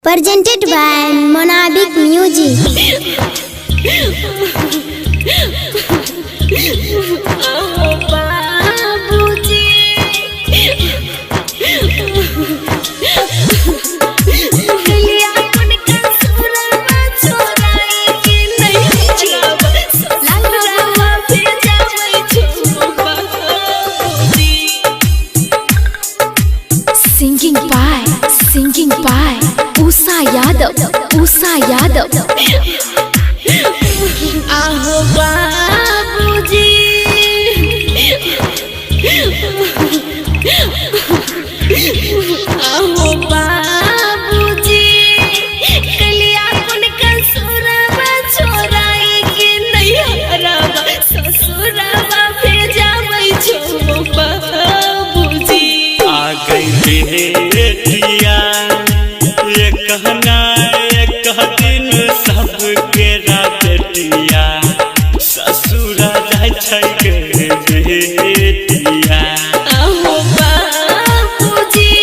Presented by Monabik Music. Singing by Usha Yadav. आहो बाबूजी आहो बाबूजी कलिया कुन कसुरवा छोराई के नैहरवा ससुरवा भेजाबै छो बाबूजी। आ गई बेटिया ये कहना एक दिन सबके बेटिया ससुरा जाय छै गे बेटिया। आहो बाबूजी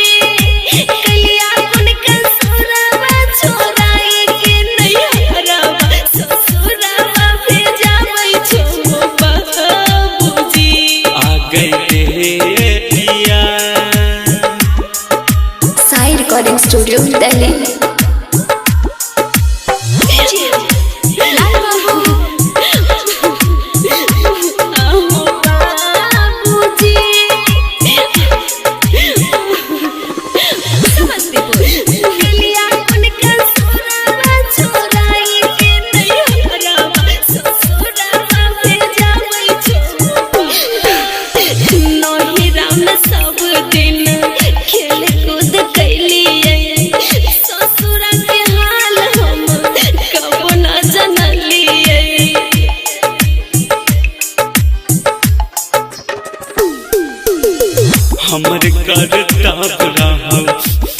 कलिया कुन कसुरवा छोराई के नैहरवा ससुरवा भेजाबै छो बाबूजी। आ गई बेटिया Sai Recording Studio, Delhi. आहो बाबूजी कलिया कुन कसुरवा छोराई के नैहरवा ससुरवा भेजाबै छो। नहिराम सब दिन खेल कूद कैलियै ससुरा के हाल हम कब न जनलियै। हमर करतब रहौ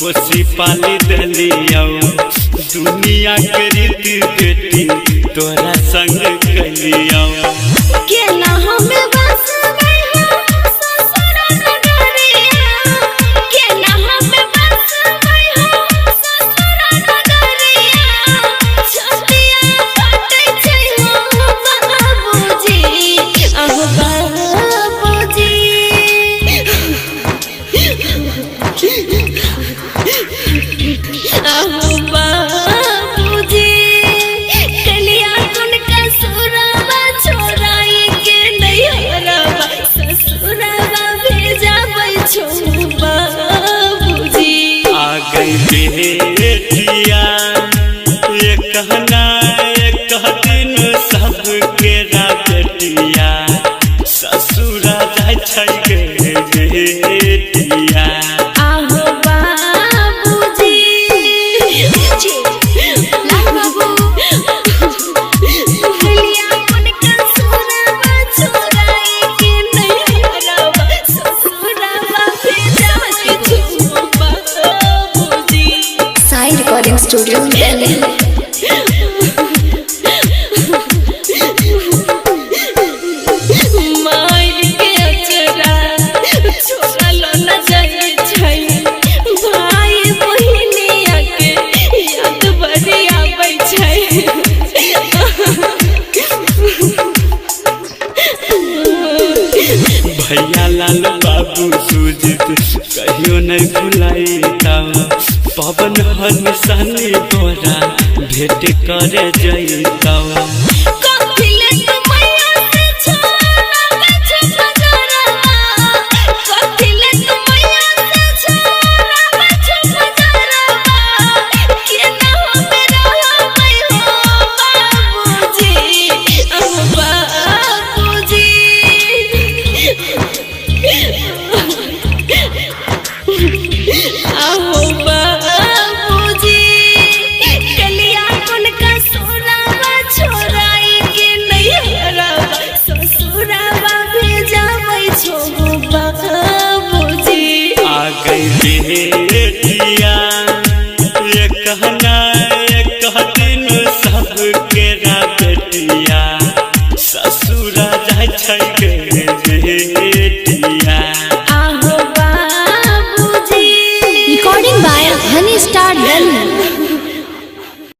पोसी पाली देलियौ दुनिया के रीति बेटी तोरा संग कलियौ। केना हमे बसबै हो ससुरा नगरिया केना हमे बसबै हो ससुरा नगरिया छतिया फटै छै हो बाबूजी। आहो बाबूजी आहो बाबूजी कलिया कुन कसुरवा छोराई के नैहरवा ससुरवा भेजाबै छो बाबूजी। आ गई बेटिया ये कहना एक दिन सबके बेटिया ससुरा जाय छै गे बेटिया। आहो बाबूजी कलिया कुन कसुरवा छोराई के नैहरवा ससुरवा भेजाबै छो बाबूजी। Sai Recording Studio, Delhi. मार के अचरा छोड़लो न जाय छै भाई बहिनिया के याद बड़ी आबै छै। भैया लाल बाबू सुजित कहियो नहीं भुलाइता पवन हर सनी तोरा भेंट करे जैता। कथिले मैया से छोड़ाबै छै बजारवा कथिले मैया से छोड़ाबै छै बजारवा केना हमे रहबै हो बाबूजी। आहो बाबूजी आहो बाबूजी कलिया कुन कसुरवा छोराई के नैहरवा ससुरवा भेजाबै छो बाबूजी। आ गई बेटिया ये कहना एक दिन सबके बेटिया ससुरा जाय छै गे